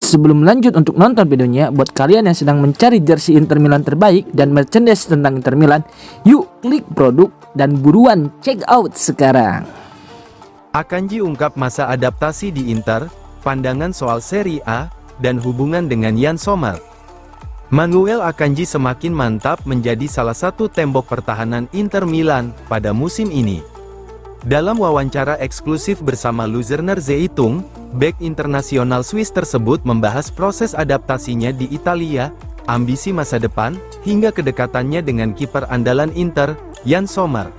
Sebelum lanjut untuk nonton videonya, buat kalian yang sedang mencari jersey Inter Milan terbaik dan merchandise tentang Inter Milan, yuk klik produk dan buruan check out sekarang. Akanji ungkap masa adaptasi di Inter, pandangan soal Serie A, dan hubungan dengan Yann Sommer. Manuel Akanji semakin mantap menjadi salah satu tembok pertahanan Inter Milan pada musim ini. Dalam wawancara eksklusif bersama Luzerner Zeitung, bek internasional Swiss tersebut membahas proses adaptasinya di Italia, ambisi masa depan, hingga kedekatannya dengan kiper andalan Inter, Yann Sommer.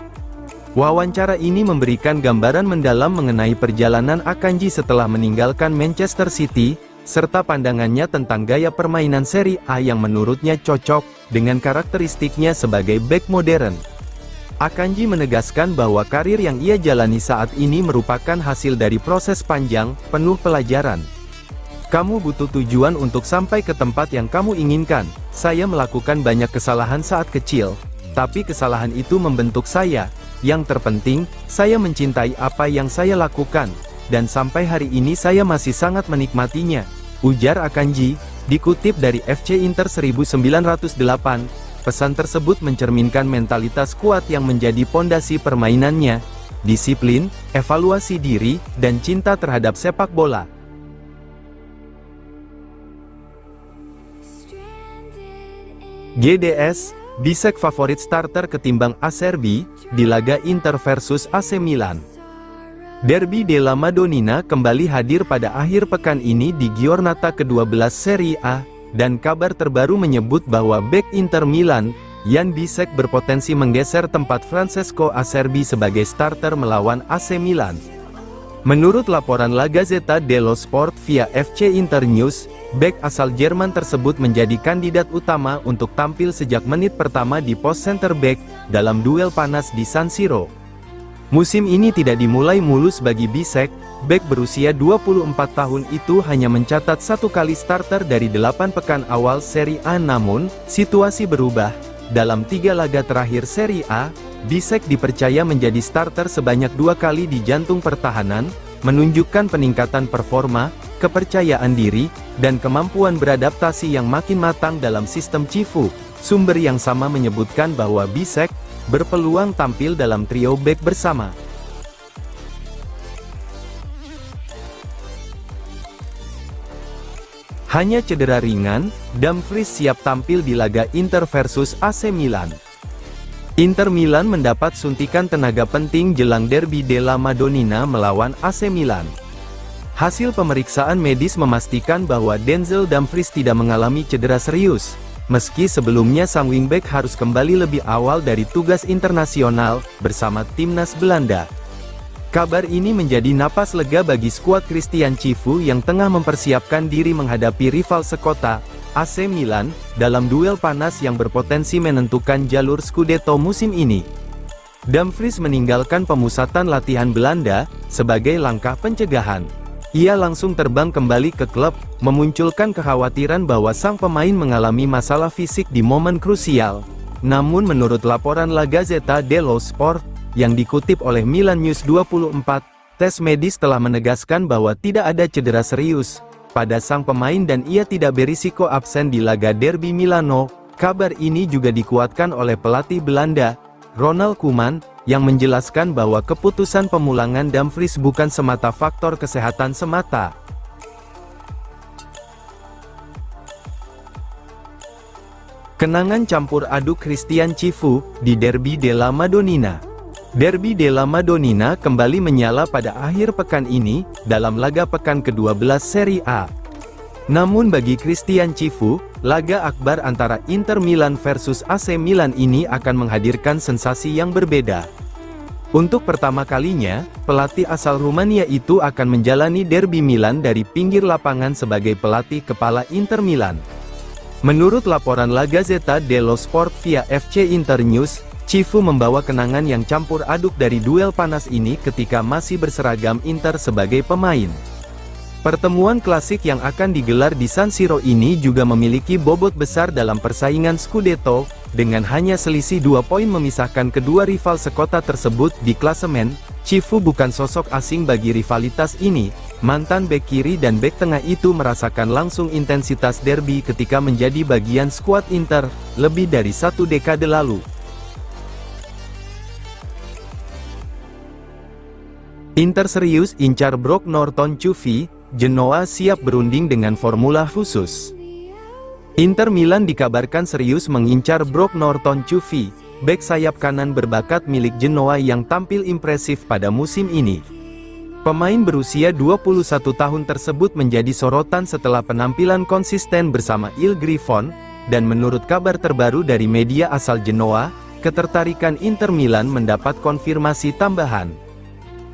Wawancara ini memberikan gambaran mendalam mengenai perjalanan Akanji setelah meninggalkan Manchester City, serta pandangannya tentang gaya permainan Serie A yang menurutnya cocok dengan karakteristiknya sebagai bek modern. Akanji menegaskan bahwa karir yang ia jalani saat ini merupakan hasil dari proses panjang, penuh pelajaran. Kamu butuh tujuan untuk sampai ke tempat yang kamu inginkan. Saya melakukan banyak kesalahan saat kecil, tapi kesalahan itu membentuk saya. Yang terpenting, saya mencintai apa yang saya lakukan, dan sampai hari ini saya masih sangat menikmatinya, ujar Akanji, dikutip dari FC Inter 1908. Pesan tersebut mencerminkan mentalitas kuat yang menjadi pondasi permainannya, disiplin, evaluasi diri, dan cinta terhadap sepak bola. GDS, Bisek favorit starter ketimbang Acerbi, di laga Inter versus AC Milan. Derby della Madonnina kembali hadir pada akhir pekan ini di Giornata ke-12 Serie A, dan kabar terbaru menyebut bahwa bek Inter Milan, Jan Bisek berpotensi menggeser tempat Francesco Acerbi sebagai starter melawan AC Milan. Menurut laporan La Gazzetta dello Sport via FC Inter News, bek asal Jerman tersebut menjadi kandidat utama untuk tampil sejak menit pertama di pos center back, dalam duel panas di San Siro. Musim ini tidak dimulai mulus bagi Bisek. Bek berusia 24 tahun itu hanya mencatat satu kali starter dari 8 pekan awal Serie A. Namun, situasi berubah. Dalam 3 laga terakhir Serie A, Bisek dipercaya menjadi starter sebanyak 2 kali di jantung pertahanan, menunjukkan peningkatan performa, kepercayaan diri, dan kemampuan beradaptasi yang makin matang dalam sistem Cifu. Sumber yang sama menyebutkan bahwa Bisek berpeluang tampil dalam trio bek bersama. Hanya cedera ringan, Dumfries siap tampil di laga Inter versus AC Milan. Inter Milan mendapat suntikan tenaga penting jelang Derby della Madonnina melawan AC Milan. Hasil pemeriksaan medis memastikan bahwa Denzel Dumfries tidak mengalami cedera serius, meski sebelumnya sang wingback harus kembali lebih awal dari tugas internasional, bersama timnas Belanda. Kabar ini menjadi napas lega bagi skuad Christian Cifu yang tengah mempersiapkan diri menghadapi rival sekota, AC Milan, dalam duel panas yang berpotensi menentukan jalur Scudetto musim ini. Dumfries meninggalkan pemusatan latihan Belanda, sebagai langkah pencegahan. Ia langsung terbang kembali ke klub, memunculkan kekhawatiran bahwa sang pemain mengalami masalah fisik di momen krusial. Namun menurut laporan La Gazzetta dello Sport, yang dikutip oleh Milan News 24, tes medis telah menegaskan bahwa tidak ada cedera serius pada sang pemain dan ia tidak berisiko absen di laga Derby Milano. Kabar ini juga dikuatkan oleh pelatih Belanda, Ronald Koeman, yang menjelaskan bahwa keputusan pemulangan Dumfries bukan semata faktor kesehatan semata. Kenangan campur aduk Christian Cifu di Derby della Madonnina. Derby della Madonnina kembali menyala pada akhir pekan ini, dalam laga pekan ke-12 Serie A. Namun bagi Christian Cifu, laga akbar antara Inter Milan versus AC Milan ini akan menghadirkan sensasi yang berbeda. Untuk pertama kalinya, pelatih asal Rumania itu akan menjalani Derby Milan dari pinggir lapangan sebagai pelatih kepala Inter Milan. Menurut laporan La Gazzetta dello Sport via FC Inter News, Cifu membawa kenangan yang campur aduk dari duel panas ini ketika masih berseragam Inter sebagai pemain. Pertemuan klasik yang akan digelar di San Siro ini juga memiliki bobot besar dalam persaingan Scudetto, dengan hanya selisih 2 poin memisahkan kedua rival sekota tersebut di klasemen. Cifu bukan sosok asing bagi rivalitas ini, mantan bek kiri dan bek tengah itu merasakan langsung intensitas derby ketika menjadi bagian skuad Inter, lebih dari 1 dekade lalu. Inter serius incar Brock Norton-Cuvi, Genoa siap berunding dengan formula khusus. Inter Milan dikabarkan serius mengincar Brock Norton-Cuvi, bek sayap kanan berbakat milik Genoa yang tampil impresif pada musim ini. Pemain berusia 21 tahun tersebut menjadi sorotan setelah penampilan konsisten bersama Il Griffon, dan menurut kabar terbaru dari media asal Genoa, ketertarikan Inter Milan mendapat konfirmasi tambahan.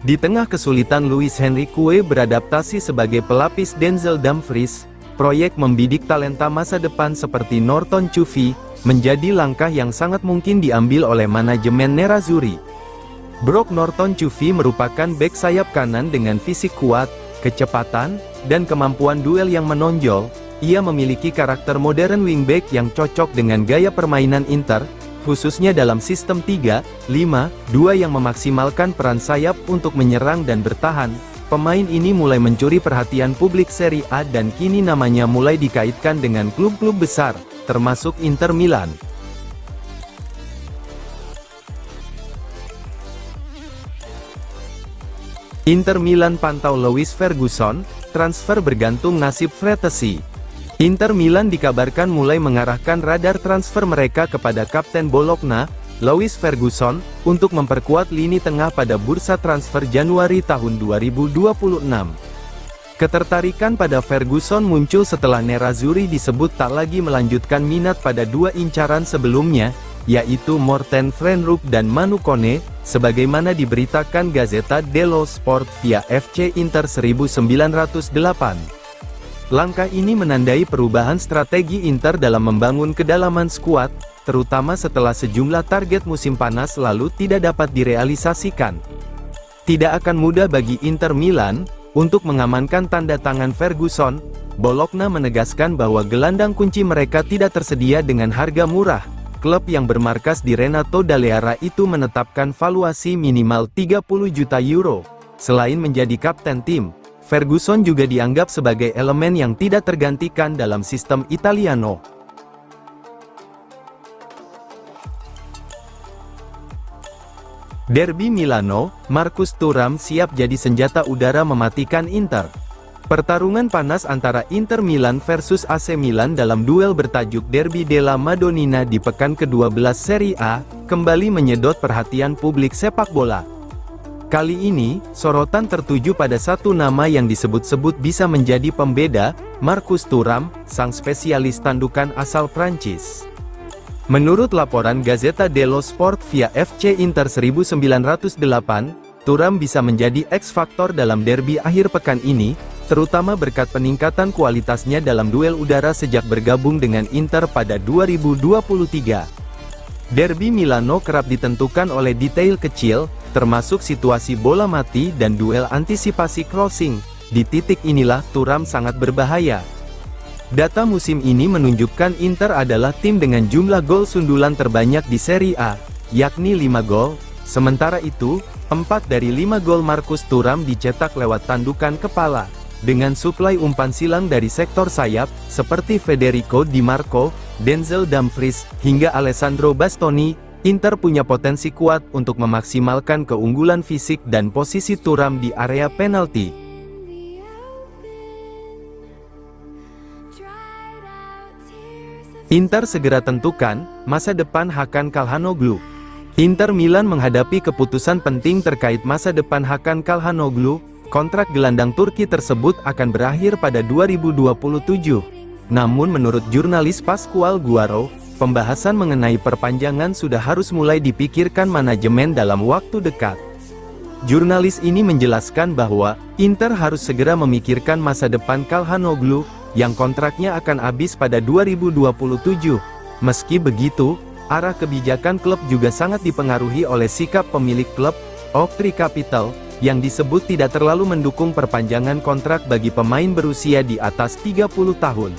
Di tengah kesulitan Luis Henrique beradaptasi sebagai pelapis Denzel Dumfries, proyek membidik talenta masa depan seperti Norton-Cuvi menjadi langkah yang sangat mungkin diambil oleh manajemen Nerazzurri. Brock Norton-Cuvi merupakan bek sayap kanan dengan fisik kuat, kecepatan, dan kemampuan duel yang menonjol. Ia memiliki karakter modern wingback yang cocok dengan gaya permainan Inter, khususnya dalam sistem 3-5-2 yang memaksimalkan peran sayap untuk menyerang dan bertahan. Pemain ini mulai mencuri perhatian publik Serie A dan kini namanya mulai dikaitkan dengan klub-klub besar, termasuk Inter Milan. Inter Milan pantau Louis Ferguson, transfer bergantung nasib Fratesi. Inter Milan dikabarkan mulai mengarahkan radar transfer mereka kepada Kapten Bologna, Louis Ferguson, untuk memperkuat lini tengah pada bursa transfer Januari tahun 2026. Ketertarikan pada Ferguson muncul setelah Nerazzurri disebut tak lagi melanjutkan minat pada 2 incaran sebelumnya, yaitu Morten Frenrup dan Manu Kone, sebagaimana diberitakan Gazzetta dello Sport via FC Inter 1908. Langkah ini menandai perubahan strategi Inter dalam membangun kedalaman skuad, terutama setelah sejumlah target musim panas lalu tidak dapat direalisasikan. Tidak akan mudah bagi Inter Milan untuk mengamankan tanda tangan Ferguson. Bologna menegaskan bahwa gelandang kunci mereka tidak tersedia dengan harga murah. Klub yang bermarkas di Renato Dall'Era itu menetapkan valuasi minimal 30 juta euro. Selain menjadi kapten tim, Ferguson juga dianggap sebagai elemen yang tidak tergantikan dalam sistem Italiano. Derby Milano, Marcus Thuram siap jadi senjata udara mematikan Inter. Pertarungan panas antara Inter Milan versus AC Milan dalam duel bertajuk Derby della Madonnina di pekan ke-12 Serie A, kembali menyedot perhatian publik sepak bola. Kali ini, sorotan tertuju pada satu nama yang disebut-sebut bisa menjadi pembeda, Marcus Thuram, sang spesialis tandukan asal Prancis. Menurut laporan Gazzetta dello Sport via FC Inter 1908, Thuram bisa menjadi X-faktor dalam derby akhir pekan ini, terutama berkat peningkatan kualitasnya dalam duel udara sejak bergabung dengan Inter pada 2023. Derby Milano kerap ditentukan oleh detail kecil, termasuk situasi bola mati dan duel antisipasi crossing. Di titik inilah Thuram sangat berbahaya. Data musim ini menunjukkan Inter adalah tim dengan jumlah gol sundulan terbanyak di Serie A, yakni 5 gol. Sementara itu, 4 dari 5 gol Marcus Thuram dicetak lewat tandukan kepala. Dengan suplai umpan silang dari sektor sayap, seperti Federico Di Marco, Denzel Dumfries, hingga Alessandro Bastoni, Inter punya potensi kuat untuk memaksimalkan keunggulan fisik dan posisi Thuram di area penalti. Inter segera tentukan masa depan Hakan Calhanoglu. Inter Milan menghadapi keputusan penting terkait masa depan Hakan Calhanoglu. Kontrak gelandang Turki tersebut akan berakhir pada 2027. Namun menurut jurnalis Pascual Guaro, pembahasan mengenai perpanjangan sudah harus mulai dipikirkan manajemen dalam waktu dekat. Jurnalis ini menjelaskan bahwa Inter harus segera memikirkan masa depan Calhanoglu, yang kontraknya akan habis pada 2027. Meski begitu, arah kebijakan klub juga sangat dipengaruhi oleh sikap pemilik klub, Oaktree Capital, yang disebut tidak terlalu mendukung perpanjangan kontrak bagi pemain berusia di atas 30 tahun.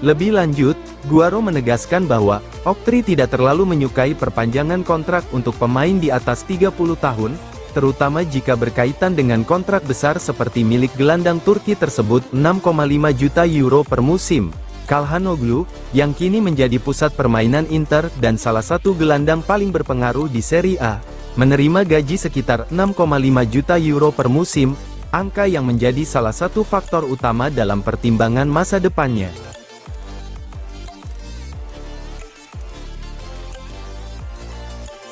Lebih lanjut, Guaro menegaskan bahwa Oaktree tidak terlalu menyukai perpanjangan kontrak untuk pemain di atas 30 tahun, terutama jika berkaitan dengan kontrak besar seperti milik gelandang Turki tersebut 6,5 juta euro per musim. Calhanoglu, yang kini menjadi pusat permainan Inter dan salah satu gelandang paling berpengaruh di Serie A, menerima gaji sekitar 6,5 juta euro per musim, angka yang menjadi salah satu faktor utama dalam pertimbangan masa depannya.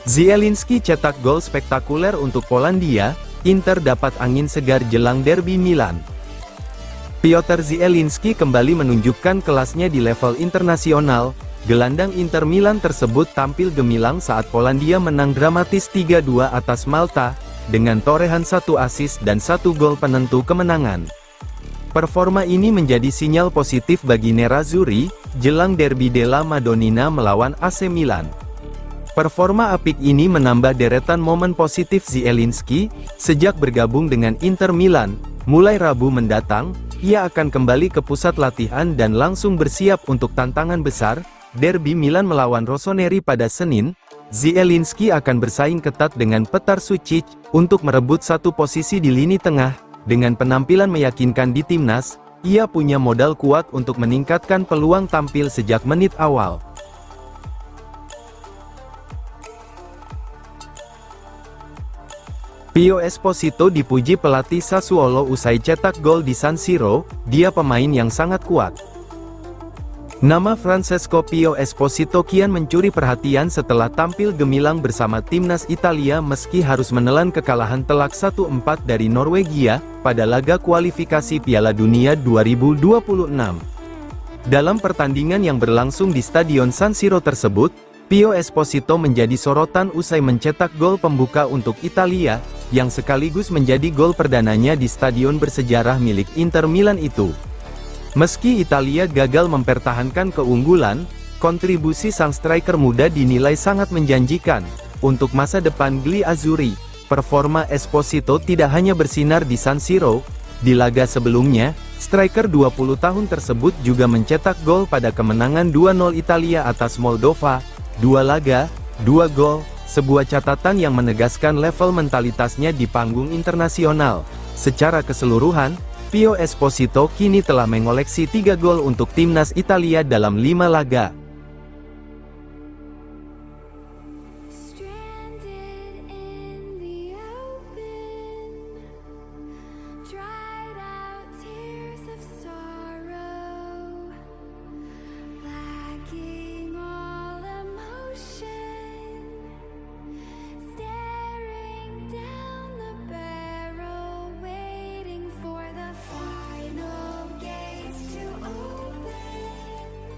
Zielinski cetak gol spektakuler untuk Polandia, Inter dapat angin segar jelang derby Milan. Piotr Zielinski kembali menunjukkan kelasnya di level internasional. Gelandang Inter Milan tersebut tampil gemilang saat Polandia menang dramatis 3-2 atas Malta, dengan torehan 1 assist dan 1 gol penentu kemenangan. Performa ini menjadi sinyal positif bagi Nerazzurri, jelang derby della Madonnina melawan AC Milan. Performa apik ini menambah deretan momen positif Zielinski, sejak bergabung dengan Inter Milan. Mulai Rabu mendatang, ia akan kembali ke pusat latihan dan langsung bersiap untuk tantangan besar, derby Milan melawan Rossoneri pada Senin. Zielinski akan bersaing ketat dengan Petar Sucic, untuk merebut satu posisi di lini tengah. Dengan penampilan meyakinkan di timnas, ia punya modal kuat untuk meningkatkan peluang tampil sejak menit awal. Pio Esposito dipuji pelatih Sassuolo usai cetak gol di San Siro, dia pemain yang sangat kuat. Nama Francesco Pio Esposito kian mencuri perhatian setelah tampil gemilang bersama timnas Italia meski harus menelan kekalahan telak 1-4 dari Norwegia, pada laga kualifikasi Piala Dunia 2026. Dalam pertandingan yang berlangsung di Stadion San Siro tersebut, Pio Esposito menjadi sorotan usai mencetak gol pembuka untuk Italia, yang sekaligus menjadi gol perdananya di stadion bersejarah milik Inter Milan itu. Meski Italia gagal mempertahankan keunggulan, kontribusi sang striker muda dinilai sangat menjanjikan untuk masa depan Gli Azzurri. Performa Esposito tidak hanya bersinar di San Siro, di laga sebelumnya, striker 20 tahun tersebut juga mencetak gol pada kemenangan 2-0 Italia atas Moldova. 2 laga, 2 gol, sebuah catatan yang menegaskan level mentalitasnya di panggung internasional. Secara keseluruhan, Pio Esposito kini telah mengoleksi 3 gol untuk timnas Italia dalam 5 laga.